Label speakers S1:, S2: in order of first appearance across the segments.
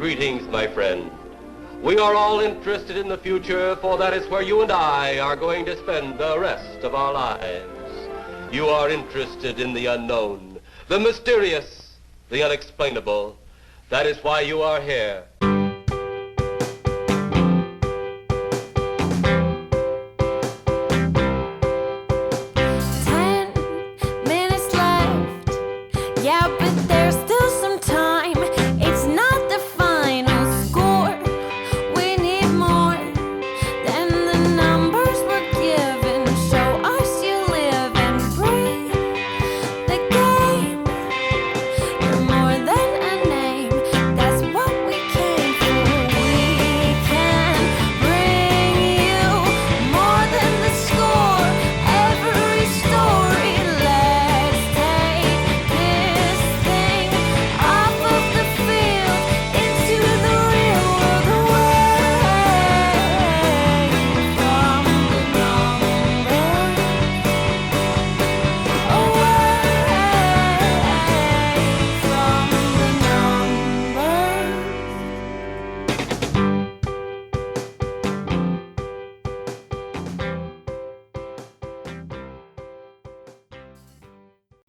S1: Greetings, my friend. We are all interested in the future, for that is where you and I are going to spend the rest of our lives. You are interested in the unknown, the mysterious, the unexplainable. That is why you are here.
S2: 10 minutes left. Yeah, but there's still some time. It's not the final score. We need more than the numbers we're given. Show us you live and breathe the game. You're more than a name. That's what we came for. We can bring you more than the score. Every story. Let's take this thing off of the field into the real world, away from the numbers,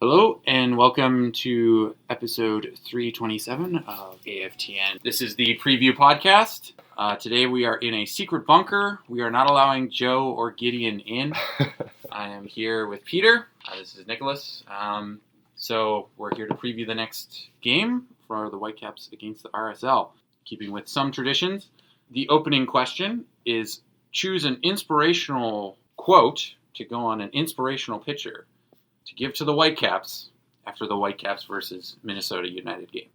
S3: Hello and welcome to episode 327 of AFTN. This is the preview podcast. Today we are in a secret bunker. We are not allowing Joe or Gideon in. I am here with Peter. This is Nicholas. So we're here to preview the next game for the Whitecaps against the RSL. Keeping with some traditions, the opening question is choose an inspirational quote to go on an inspirational picture to give to the Whitecaps after the Whitecaps versus Minnesota United game.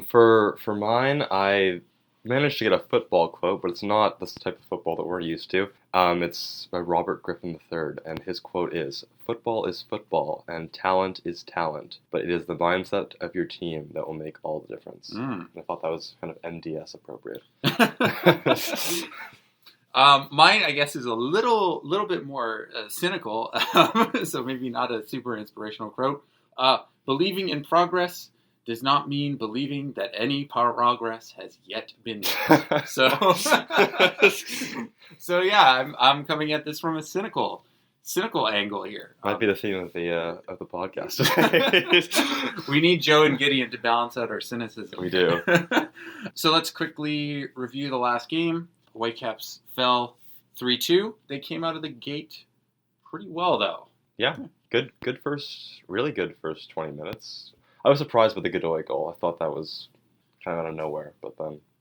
S4: For mine, I managed to get a football quote, but it's not this type of football that we're used to. It's by Robert Griffin III, and his quote is, "Football is football, and talent is talent, but it is the mindset of your team that will make all the difference." And I thought that was kind of MDS appropriate.
S3: Mine, I guess, is a little bit more cynical, so maybe not a super inspirational quote. Believing in progress does not mean believing that any progress has yet been made. So yeah, I'm coming at this from a cynical angle here.
S4: Might be the theme of the podcast.
S3: We need Joe and Gideon to balance out our cynicism.
S4: We do.
S3: So let's quickly review the last game. The Whitecaps fell 3-2. They came out of the gate pretty well, though.
S4: Yeah, really good first 20 minutes. I was surprised with the Godoy goal. I thought that was kind of out of nowhere,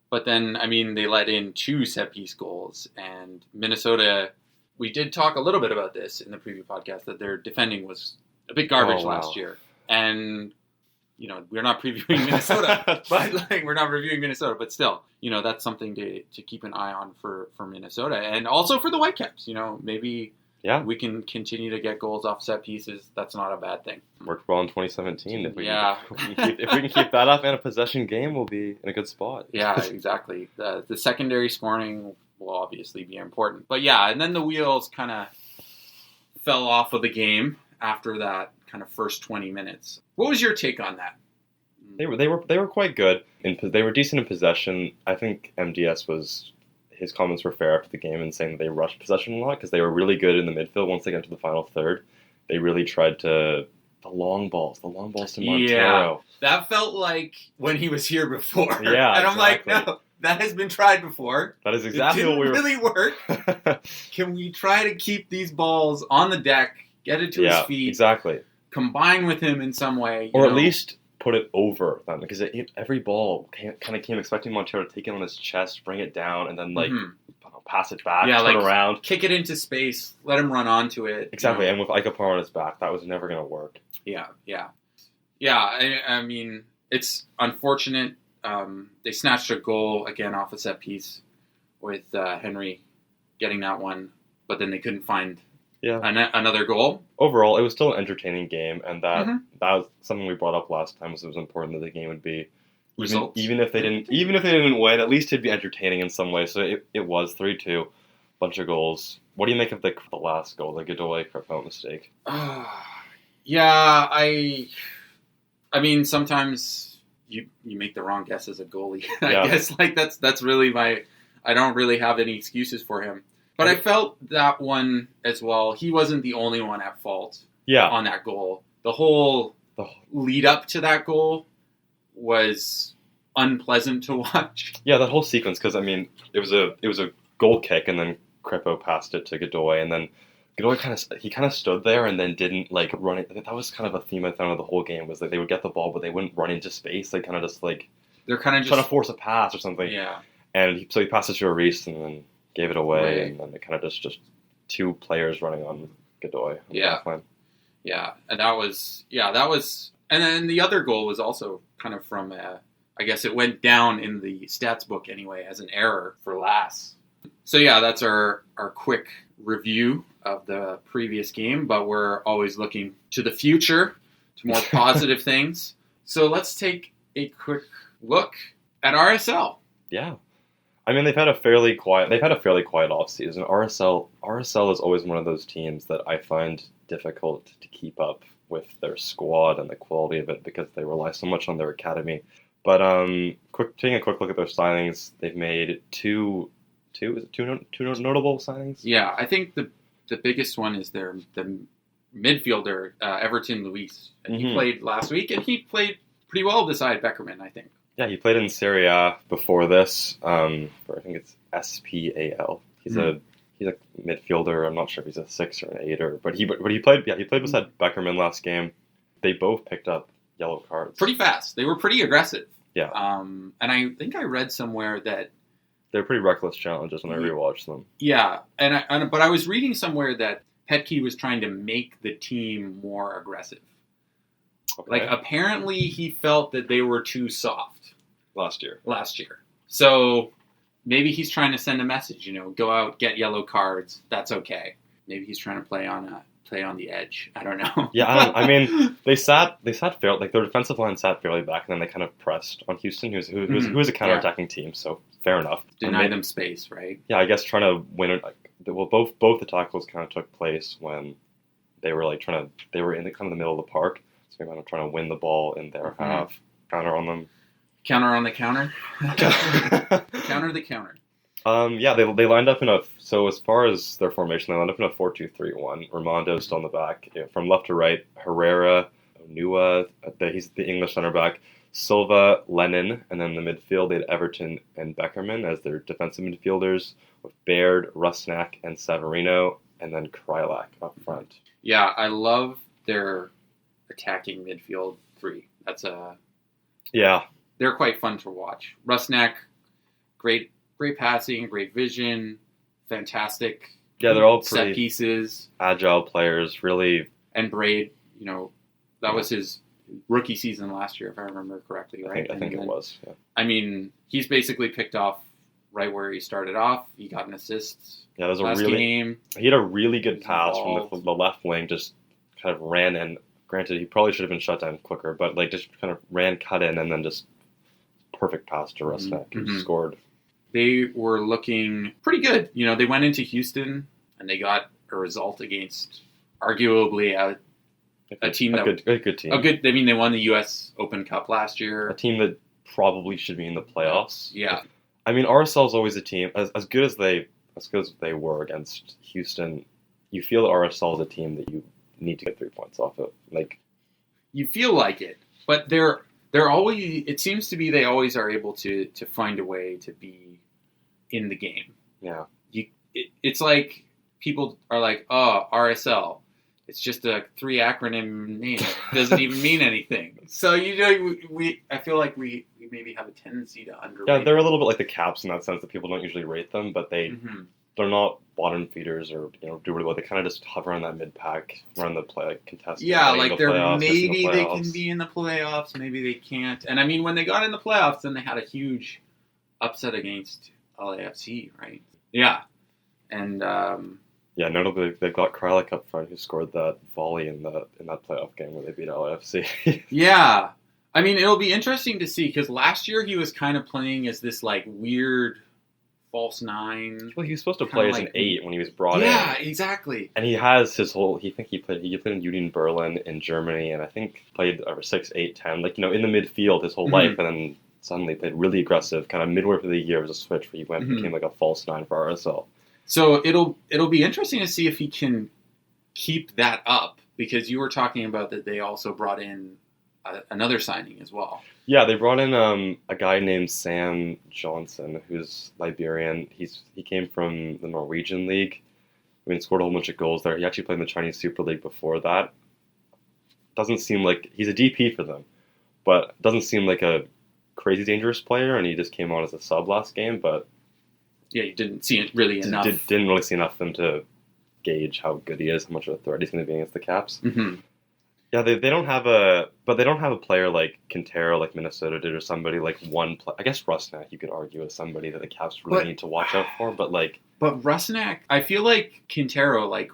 S3: But then, I mean, they let in 2 set-piece goals, and Minnesota, we did talk a little bit about this in the preview podcast, that their defending was a bit garbage last year. And, you know, we're not previewing Minnesota, we're not reviewing Minnesota, but still, you know, that's something to keep an eye on for Minnesota, and also for the Whitecaps. You know, maybe we can continue to get goals off set pieces. That's not a bad thing.
S4: Worked well in 2017. If we can keep that up in a possession game, we'll be in a good spot.
S3: Yeah, exactly. The secondary scoring will obviously be important. But yeah, and then the wheels kind of fell off of the game after that kind of first 20 minutes. What was your take on that?
S4: They were quite good. They were decent in possession. I think his comments were fair after the game in saying that they rushed possession a lot because they were really good in the midfield once they got to the final third. They really tried the long balls to Montero.
S3: Yeah, that felt like when he was here before.
S4: Yeah,
S3: and I'm like, no, that has been tried before.
S4: That is exactly
S3: what really work. Can we try to keep these balls on the deck, get it to his feet?
S4: Exactly.
S3: Combine with him in some way.
S4: Or at least put it over them, because every ball kind of came expecting Montero to take it on his chest, bring it down, and then pass it back, turn around.
S3: Kick it into space, let him run onto it.
S4: Exactly, and with Ikapar on his back, that was never going to work.
S3: Yeah. I mean, it's unfortunate. They snatched a goal again off a set piece with Henry getting that one, but then they couldn't find another goal.
S4: Overall, it was still an entertaining game, and that was something we brought up last time. Was it was important that the game would be even if they didn't win, at least it'd be entertaining in some way. So it was 3-2, bunch of goals. What do you make of the last goal, the Godoy Carpel mistake?
S3: Yeah, I mean, sometimes you make the wrong guess as a goalie.
S4: Yeah.
S3: I guess like that's really I don't really have any excuses for him. But I felt that one as well. He wasn't the only one at fault on that goal. The whole lead up to that goal was unpleasant to watch.
S4: Yeah, that whole sequence, because I mean, it was a goal kick, and then Kripo passed it to Godoy, and then Godoy kind of stood there and then didn't like run it. That was kind of a theme I found of the whole game, was that they would get the ball, but they wouldn't run into space. They kind of just like
S3: they're kind of
S4: trying to force a pass or something.
S3: Yeah,
S4: and so he passed it to Reese and then gave it away, and then it kind of just two players running on Godoy.
S3: Yeah, and that was and then the other goal was also kind of from I guess it went down in the stats book anyway as an error for Lass. So yeah, that's our quick review of the previous game, but we're always looking to the future, to more positive things. So let's take a quick look at RSL.
S4: Yeah. I mean, they've had a fairly quiet offseason. RSL is always one of those teams that I find difficult to keep up with their squad and the quality of it, because they rely so much on their academy. But taking a quick look at their signings, they've made two notable signings.
S3: Yeah, I think the biggest one is the midfielder Everton Luis, and he played last week, and he played pretty well beside Beckerman, I think.
S4: Yeah, he played in Serie A before this. For I think it's SPAL. He's a midfielder. I'm not sure if he's a 6 or an 8, but he played. Yeah, he played beside Beckerman last game. They both picked up yellow cards
S3: pretty fast. They were pretty aggressive.
S4: Yeah.
S3: And I think I read somewhere that
S4: they're pretty reckless challenges when I rewatched them.
S3: Yeah, but I was reading somewhere that Petke was trying to make the team more aggressive.
S4: Okay.
S3: Like, apparently he felt that they were too soft
S4: last year.
S3: So maybe he's trying to send a message, go out, get yellow cards. That's okay. Maybe he's trying to play on the edge. I don't know.
S4: Yeah, I mean, they sat fairly, like their defensive line sat fairly back, and then they kind of pressed on Houston, who was a counterattacking team. So fair enough.
S3: Deny them space, right?
S4: Yeah, I guess trying to win it. Well, both the tackles kind of took place when they were they were in the kind of the middle of the park. So they were kind of trying to win the ball in their half, counter on them.
S3: Counter on the counter. Counter the counter.
S4: Yeah, they lined up so as far as their formation, they lined up in a 4-2-3-1. Ramondo's on the back. From left to right, Herrera, Onua, he's the English center back, Silva, Lennon, and then the midfield, they had Everton and Beckerman as their defensive midfielders, with Baird, Rusnak, and Savarino, and then Krylak up front.
S3: Yeah, I love their attacking midfield three. They're quite fun to watch. Rusnak, great passing, great vision, fantastic.
S4: Yeah, they're all
S3: set
S4: pretty
S3: pieces,
S4: agile players, really.
S3: And Braid, that was his rookie season last year, if I remember correctly, right?
S4: I think it was. Yeah.
S3: I mean, he's basically picked off right where he started off. He got an assist.
S4: Yeah, there's
S3: last game.
S4: He had a really good pass from the left wing, just kind of ran in. Granted, he probably should have been shut down quicker, but just kind of cut in, and then just perfect pass to Rusnak, who scored.
S3: They were looking pretty good. They went into Houston and they got a result against arguably a team
S4: a good team.
S3: I mean, they won the U.S. Open Cup last year.
S4: A team that probably should be in the playoffs.
S3: Yeah.
S4: I mean, RSL is always a team as good as they were against Houston. You feel that RSL is a team that you need to get 3 points off of. Like,
S3: you feel like it, but they're always. It seems to be they always are able to find a way to be in the game.
S4: Yeah.
S3: It's like people are like, oh, RSL. It's just a 3 acronym name. It doesn't even mean anything. So I feel like we maybe have a tendency to underrate.
S4: Yeah, they're a little bit like the Caps in that sense that people don't usually rate them, but they're not bottom feeders or do really well. They kind of just hover on that mid pack, run the play contest.
S3: Yeah, like maybe they can be in the playoffs, maybe they can't. And I mean, when they got in the playoffs, then they had a huge upset against LAFC, right? Yeah, and
S4: notably they've got Krylak up front, who scored that volley in that playoff game where they beat LAFC.
S3: Yeah, I mean, it'll be interesting to see, because last year he was kind of playing as this like weird false nine.
S4: Well, he was supposed to play as an 8 when he was brought in.
S3: Yeah, exactly.
S4: And he has his whole. He played in Union Berlin in Germany, and I think played over 6, 8, 10, like in the midfield his whole life, and then suddenly played really aggressive. Kind of midway through the year was a switch where he became like a false 9 for RSL.
S3: So it'll be interesting to see if he can keep that up, because you were talking about that they also brought in another signing as well.
S4: Yeah, they brought in a guy named Sam Johnson, who's Liberian. He came from the Norwegian League. I mean, scored a whole bunch of goals there. He actually played in the Chinese Super League before that. Doesn't seem like he's a DP for them, but doesn't seem like a crazy dangerous player. And he just came on as a sub last game, but
S3: yeah, you didn't see it really enough.
S4: Didn't really see enough of him to gauge how good he is, how much of a threat he's going to be against the Caps.
S3: Mm-hmm.
S4: Yeah, they don't have a player like Quintero, like Minnesota did, or somebody like one. I guess Rusnak, you could argue, is somebody that the Caps really need to watch out for. But
S3: Rusnak, I feel like Quintero, like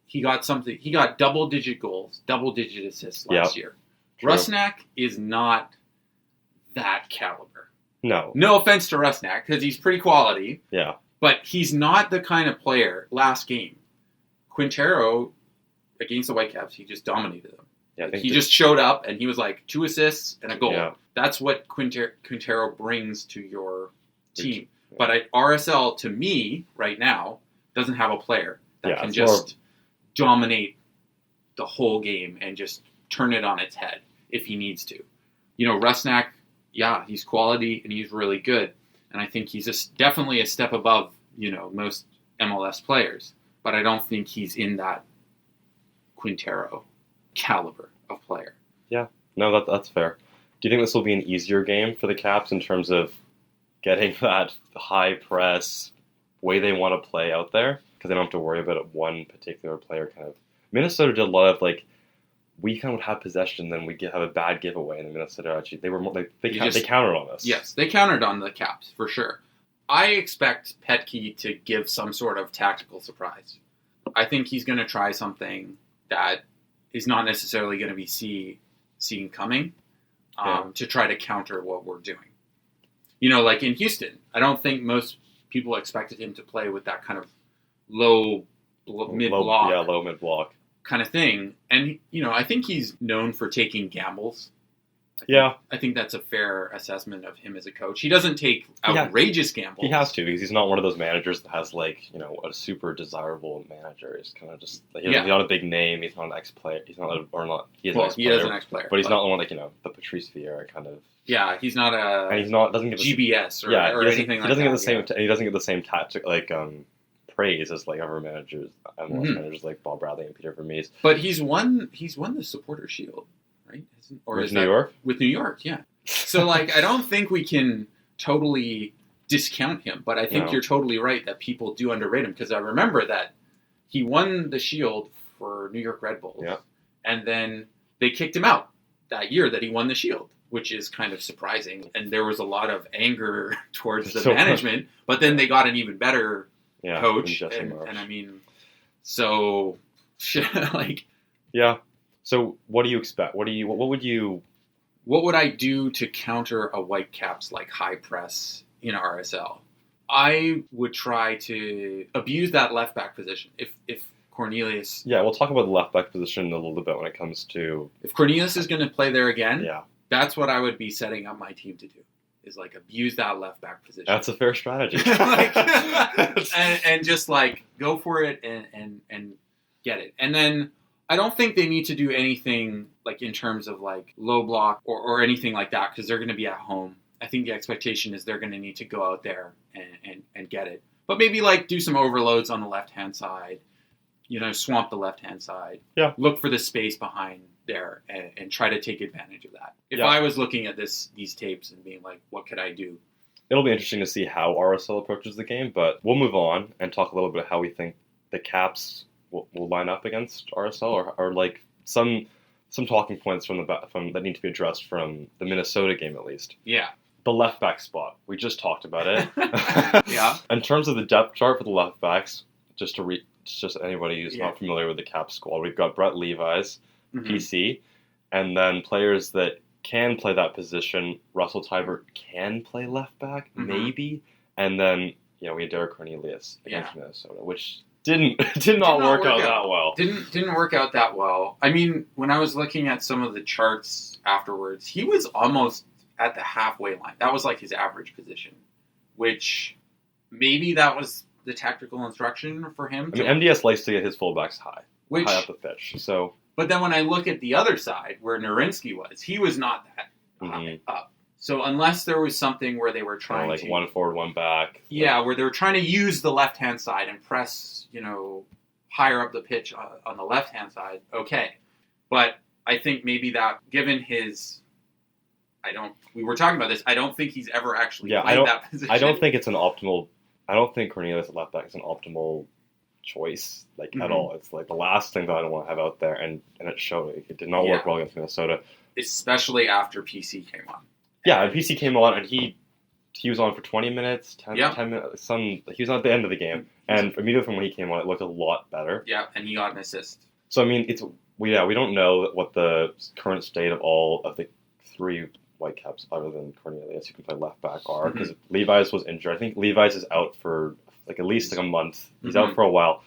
S3: he got double-digit goals, double-digit assists last year.
S4: True.
S3: Rusnak is not that caliber.
S4: No
S3: offense to Rusnak, because he's pretty quality.
S4: Yeah,
S3: but he's not the kind of player. Last game, Quintero against the Whitecaps, he just dominated them.
S4: Yeah,
S3: he just showed up, and he was like 2 assists and a goal.
S4: Yeah.
S3: That's what Quintero brings to your team. Yeah. But at RSL, to me, right now, doesn't have a player that can just dominate the whole game and just turn it on its head if he needs to. Rusnak, yeah, he's quality, and he's really good. And I think he's definitely a step above, most MLS players. But I don't think he's in that Quintero caliber of player.
S4: Yeah, no, that's fair. Do you think this will be an easier game for the Caps in terms of getting that high press way they want to play out there? Because they don't have to worry about one particular player. Kind of Minnesota did a lot of we kind of would have possession, then we have a bad giveaway, and Minnesota actually they were more they countered on us.
S3: Yes, they countered on the Caps for sure. I expect Petke to give some sort of tactical surprise. I think he's going to try something that is not necessarily going to be seen coming to try to counter what we're doing. Like in Houston, I don't think most people expected him to play with that kind of low mid-block kind of thing. And, I think he's known for taking gambles. I think that's a fair assessment of him as a coach. He doesn't take outrageous gambles.
S4: He has to, because he's not one of those managers that has a super desirable manager. He's kind of just he's not a big name. He's not an ex-player. He is an ex-player, but he's not one the Patrice Vieira kind of.
S3: Yeah, he's not a.
S4: And doesn't give
S3: GBS or anything like that.
S4: He doesn't get the same. And he doesn't get the same tactic praise as other managers, MLS managers like Bob Bradley and Peter Vermees.
S3: But he's won the Supporter Shield. Right?
S4: With New York?
S3: With New York, yeah. So, I don't think we can totally discount him, but I think you're totally right that people do underrate him, because I remember that he won the Shield for New York Red Bulls, and then they kicked him out that year that he won the Shield, which is kind of surprising, and there was a lot of anger towards the management, but then they got an even better coach, and I mean, so,
S4: Yeah. So what do you expect? What
S3: would I do to counter a Whitecaps high press in RSL? I would try to abuse that left back position. If Cornelius,
S4: we'll talk about the left back position a little bit when it comes to
S3: if Cornelius is going to play there again. That's what I would be setting up my team to do. Is abuse that left back position.
S4: That's a fair strategy.
S3: and just go for it and get it, and then. I don't think they need to do anything in terms of low block or anything like that, because they're going to be at home. I think the expectation is they're going to need to go out there and get it. But maybe do some overloads on the left-hand side, swamp the left-hand side.
S4: Yeah.
S3: Look for the space behind there and try to take advantage of that. If I was looking at these tapes and being what could I do?
S4: It'll be interesting to see how RSL approaches the game, but we'll move on and talk a little bit how we think the Caps will line up against RSL, or some talking points from that need to be addressed from the Minnesota game at least.
S3: Yeah.
S4: The left back spot. We just talked about it.
S3: Yeah.
S4: In terms of the depth chart for the left backs, just anybody who's not familiar with the Caps squad, we've got Brett Levi's, PC, and then players that can play that position. Russell Tybert can play left back, maybe, and then we had Derek Cornelius against
S3: Yeah.
S4: Minnesota, which did not work out that well.
S3: Didn't work out that well. I mean, when I was looking at some of the charts afterwards, he was almost at the halfway line. That was like his average position, which maybe that was the tactical instruction for him.
S4: I mean, MDS likes to get his fullbacks high up the pitch. So,
S3: but then when I look at the other side, where Narinsky was, he was not that high up. So unless there was something where they were trying
S4: like
S3: to...
S4: one forward, one back.
S3: Yeah, where they were trying to use the left-hand side and press, higher up the pitch on the left-hand side, okay. But I think maybe that, given his... We were talking about this, I don't think he's ever actually played that position.
S4: I don't think it's an optimal... I don't think Cornelius at left back is an optimal choice, at all. It's like the last thing that I don't want to have out there, and it showed. It did not work well against Minnesota.
S3: Especially after PC came on.
S4: Yeah, and PC came on, and he was on for 20 minutes, 10 minutes. He was on at the end of the game, and immediately from when he came on, it looked a lot better.
S3: Yeah, and he got an assist.
S4: So, I mean, we don't know what the current state of all of the three Whitecaps, other than Cornelius, who can play left back, are, because Levi's was injured. I think Levi's is out for at least a month. He's out for a while.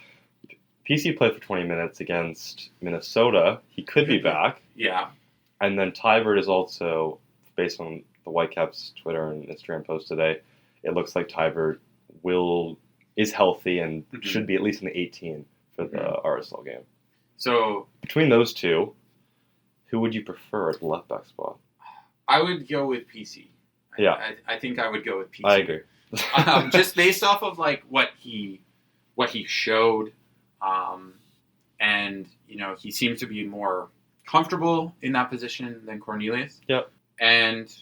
S4: PC played for 20 minutes against Minnesota. He could be back.
S3: Yeah.
S4: And then Tybert is also, based on the Whitecaps Twitter and Instagram post today, it looks like Tybert is healthy and should be at least in the 18 for the RSL game.
S3: So
S4: between those two, who would you prefer at the left back spot?
S3: I would go with PC. I think I would go with PC.
S4: I agree.
S3: Just based off of what he showed, and he seemed to be more comfortable in that position than Cornelius.
S4: Yep.
S3: And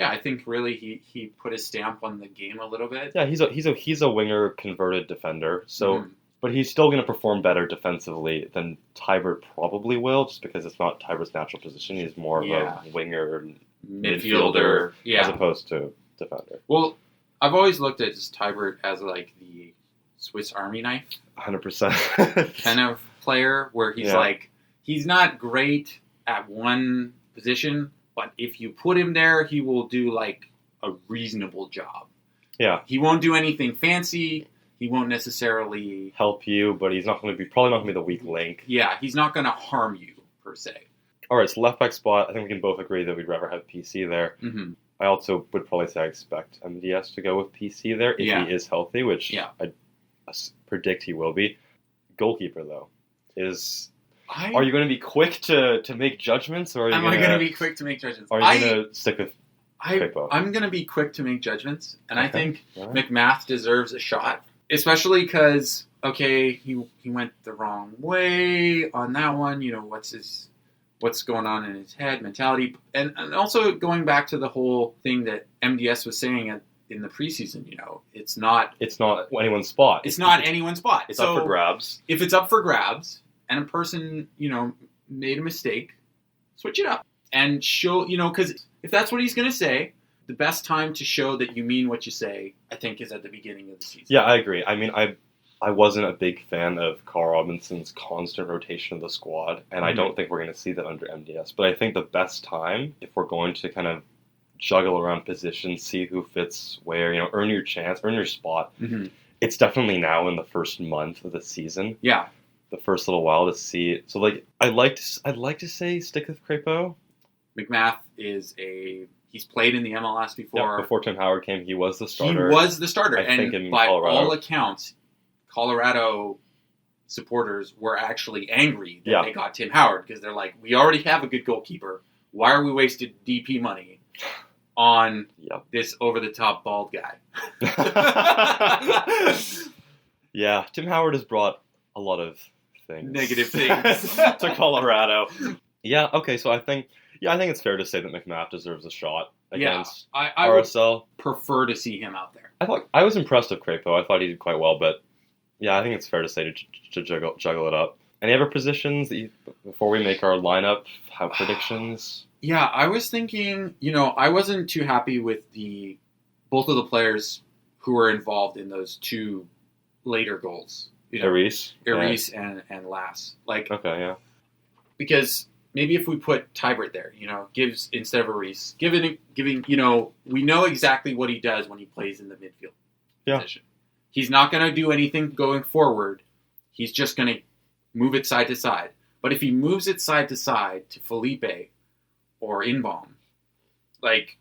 S3: I think really he put a stamp on the game a little bit.
S4: Yeah, he's a winger converted defender. So, but he's still going to perform better defensively than Tybert probably will, just because it's not Tybert's natural position. He's more of a winger midfielder as opposed to defender.
S3: Well, I've always looked at Tybert as the Swiss Army knife
S4: 100%
S3: kind of player, where he's he's not great at one position, but if you put him there, he will do a reasonable job.
S4: Yeah.
S3: He won't do anything fancy. He won't necessarily
S4: help you, but he's probably not going to be the weak link.
S3: Yeah, he's not going to harm you per se.
S4: All right, so left back spot, I think we can both agree that we'd rather have PC there. Mm-hmm. I also would probably say I expect MDS to go with PC there if he is healthy, which I predict he will be. Goalkeeper, though, are you going to be quick to make judgments? Or
S3: am I going to be quick to make judgments?
S4: Or are you going to stick with Crepeau?
S3: I'm going to be quick to make judgments, and I think McMath deserves a shot, especially because, he went the wrong way on that one. What's going on in his head, mentality, and also going back to the whole thing that MDS was saying in the preseason. It's not
S4: anyone's spot.
S3: It's not anyone's spot.
S4: It's up for grabs.
S3: If it's up for grabs and a person made a mistake, switch it up and show. Because if that's what he's going to say, the best time to show that you mean what you say, I think, is at the beginning of the season.
S4: Yeah, I agree. I mean, I wasn't a big fan of Carl Robinson's constant rotation of the squad, and I don't think we're going to see that under MDS. But I think the best time, if we're going to kind of juggle around positions, see who fits where, earn your chance, earn your spot, it's definitely now in the first month of the season.
S3: Yeah. The
S4: first little while to see it. So, I'd like to say stick with Crepeau.
S3: McMath he's played in the MLS before.
S4: Yeah, before Tim Howard came, he was the starter.
S3: I think in by Colorado. All accounts, Colorado supporters were actually angry that they got Tim Howard, because they're like, we already have a good goalkeeper. Why are we wasting DP money on this over-the-top bald guy?
S4: Yeah, Tim Howard has brought a lot of
S3: negative things
S4: to Colorado. Yeah, okay, so I think it's fair to say that McMath deserves a shot against
S3: I
S4: RSL.
S3: Would prefer to see him out there.
S4: I was impressed with Crepeau. I thought he did quite well, but I think it's fair to say to juggle it up. Any other positions before we make our lineup have predictions?
S3: Yeah, I was thinking, I wasn't too happy with both of the players who were involved in those two later goals.
S4: Eris
S3: and Lass.
S4: Okay, yeah.
S3: Because maybe if we put Tybert there, gives instead of Eris, giving, we know exactly what he does when he plays in the midfield position. He's not going to do anything going forward. He's just going to move it side to side. But if he moves it side to side to Felipe or Inbaum, like,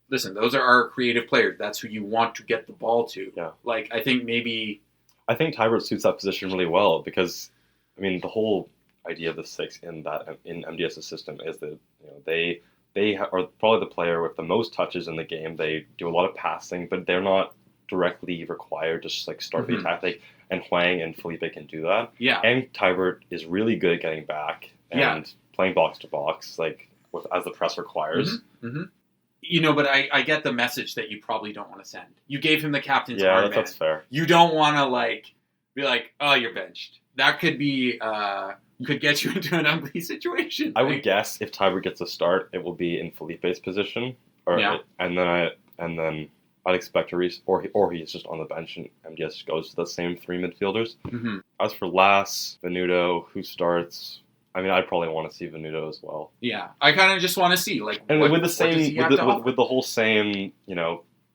S3: listen, those are our creative players. That's who you want to get the ball to.
S4: Yeah.
S3: Like, I think
S4: Tybert suits that position really well because, I mean, the whole idea of the six in MDS's system is that they are probably the player with the most touches in the game. They do a lot of passing, but they're not directly required to just like start the attack. And Huang and Felipe can do that.
S3: Yeah.
S4: And Tybert is really good at getting back and playing box to box, like as the press requires.
S3: But I get the message that you probably don't want to send. You gave him the captain's armband.
S4: Yeah, that's fair.
S3: You don't want to be like, oh, you're benched. That could be could get you into an ugly situation.
S4: I would guess if Tybert gets a start, it will be in Felipe's position, and then I'd expect a or he's just on the bench and MDS goes to the same three midfielders. As for Lass, Venuto, who starts? I mean, I'd probably want to see Venuto as well.
S3: Yeah, I kind of just want to see
S4: and with the whole same,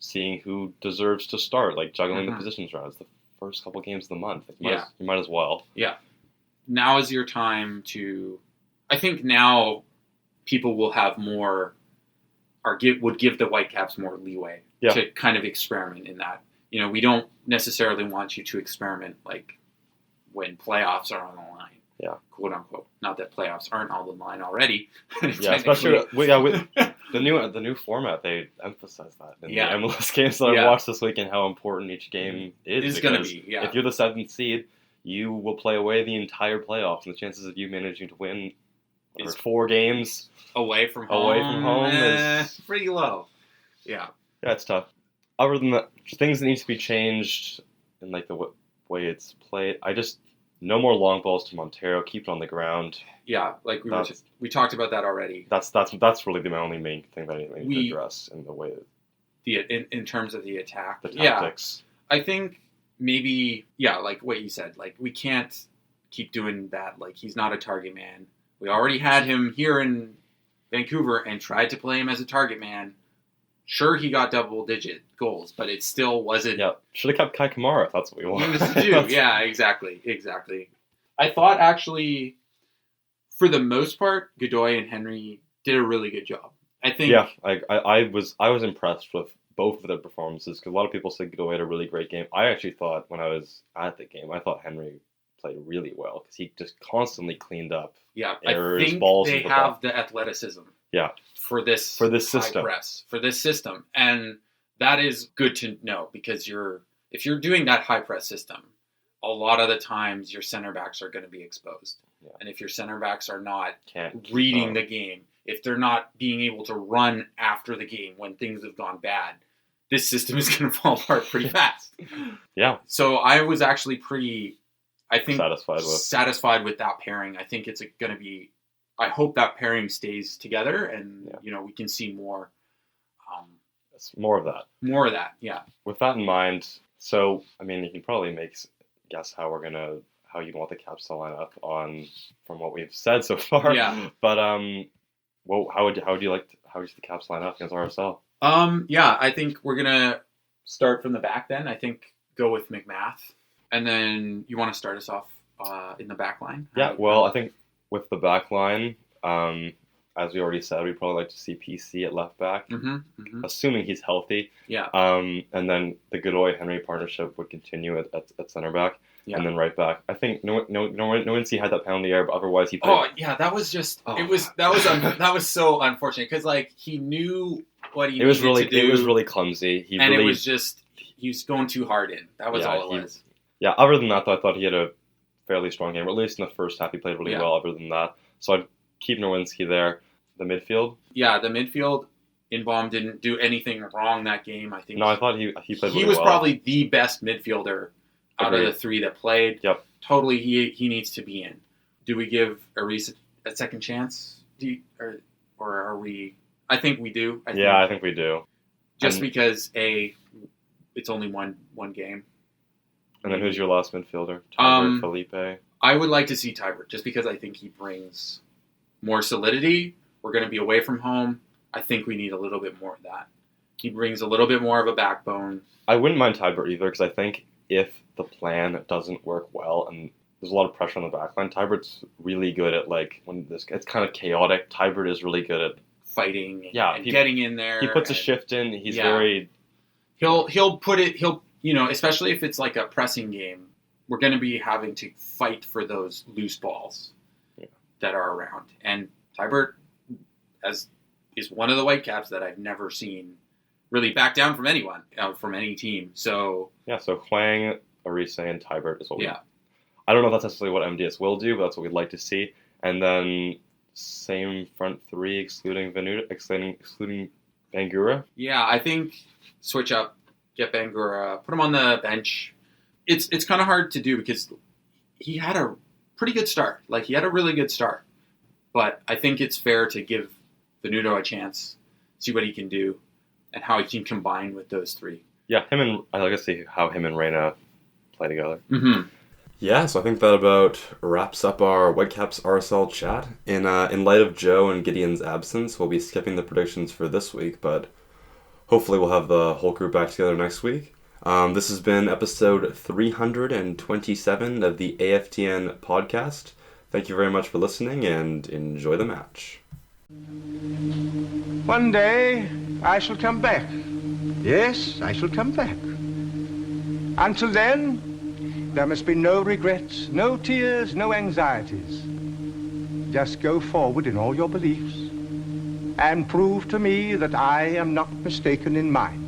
S4: seeing who deserves to start, like juggling the positions around. It's the first couple games of the month. You might as well. Yeah.
S3: Now is your time to. I think now people will have more, would give the Whitecaps more leeway to kind of experiment in that. We don't necessarily want you to experiment like when playoffs are on the line.
S4: Yeah,
S3: quote unquote. Not that playoffs aren't on the line already.
S4: Yeah, especially with the new format, they emphasize that in the MLS games that I watched this week and how important each game is.
S3: It's going to be. Yeah.
S4: If you're the 7th seed, you will play away the entire playoffs, and the chances of you managing to win is 4 games
S3: away from home
S4: is
S3: pretty low. Yeah,
S4: it's tough. Other than that, things that need to be changed in like the way it's played. No more long balls to Montero. Keep it on the ground.
S3: Yeah, like we talked about that already.
S4: That's really the only main thing that I need to address in the way
S3: in terms of the attack,
S4: the tactics.
S3: Yeah, I think maybe like what you said. Like we can't keep doing that. Like he's not a target man. We already had him here in Vancouver and tried to play him as a target man. Sure, he got double-digit goals, but it still wasn't...
S4: Yeah, should have kept Kai Kamara if that's what we wanted
S3: to do. Yeah, exactly. I thought, actually, for the most part, Godoy and Henry did a really good job. I think...
S4: Yeah, I was impressed with both of their performances, because a lot of people said Godoy had a really great game. I actually thought, when I was at the game, I thought Henry played really well, because he just constantly cleaned up errors,
S3: I think
S4: balls.
S3: They have the athleticism.
S4: Yeah.
S3: For this system. Press, for this system. And that is good to know because if you're doing that high press system, a lot of the times your center backs are going to be exposed. Yeah. And if your center backs are not reading the game, if they're not being able to run after the game when things have gone bad, this system is going to fall apart pretty fast.
S4: Yeah.
S3: So I was actually pretty, satisfied with that pairing. I think it's going to be, I hope that pairing stays together and, we can see more.
S4: More of that.
S3: More of that, yeah.
S4: With that in mind, so, I mean, you can probably guess how you want the Caps to line up from what we've said so far.
S3: Yeah.
S4: But, how would the Caps line up against RSL?
S3: I think we're going to start from the back then. I think go with McMath. And then you want to start us off in the back line?
S4: Yeah, well, I think with the back line, as we already said, we'd probably like to see PC at left back, assuming he's healthy.
S3: Yeah.
S4: And then the Godoy-Henry partnership would continue at center back, and then right back. I think Nowinski had that penalty error, but otherwise he played.
S3: Oh yeah, that was just that was so unfortunate because he knew what he needed to do.
S4: It was really clumsy.
S3: It was just he was going too hard in. That was all it was.
S4: Yeah. Other than that, though, I thought he had a fairly strong game, or at least in the first half he played really well. Other than that, so I'd keep Nowinski there. The midfield?
S3: Yeah, the midfield. Inbaum didn't do anything wrong that game. I think.
S4: No, I thought he played really well.
S3: He was probably the best midfielder out of the 3 that played.
S4: Yep.
S3: Totally, he needs to be in. Do we give Aris a second chance? Or are we... I think we do.
S4: I think we do.
S3: Just because, it's only one game.
S4: And then who's your last midfielder? Tybert, Felipe?
S3: I would like to see Tybert, just because I think he brings more solidity. We're going to be away from home. I think we need a little bit more of that. He brings a little bit more of a backbone.
S4: I wouldn't mind Tybert either, because I think if the plan doesn't work well and there's a lot of pressure on the back line, Tybert's really good at, like, when this it's kind of chaotic, Tybert is really good at
S3: fighting and,
S4: Yeah,
S3: and
S4: he-
S3: getting in there.
S4: he puts a
S3: and
S4: shift in. He's
S3: Yeah.
S4: very
S3: He'll put it. Especially if it's like a pressing game, we're going to be having to fight for those loose balls that are around. And Tybert is one of the Whitecaps that I've never seen really back down from anyone, from any team. So
S4: so Hwang, Arise, and Tybert is what
S3: yeah,
S4: I don't know if that's necessarily what MDS will do, but that's what we'd like to see. And then same front three, excluding Bangura.
S3: yeah. I think switch up, get Bangura, put him on the bench. It's kind of hard to do because he had a pretty good start. Like, he had a really good start. But I think it's fair to give Venuto a chance, see what he can do, and how he can combine with those three.
S4: Yeah, I like to see how him and Reyna play together.
S3: Mm-hmm.
S5: Yeah, so I think that about wraps up our Whitecaps RSL chat. In light of Joe and Gideon's absence, we'll be skipping the predictions for this week, but hopefully we'll have the whole group back together next week. This has been episode 327 of the AFTN podcast. Thank you very much for listening, and enjoy the match.
S6: One day I shall come back. Yes, I shall come back. Until then, there must be no regrets, no tears, no anxieties. Just go forward in all your beliefs and prove to me that I am not mistaken in mine.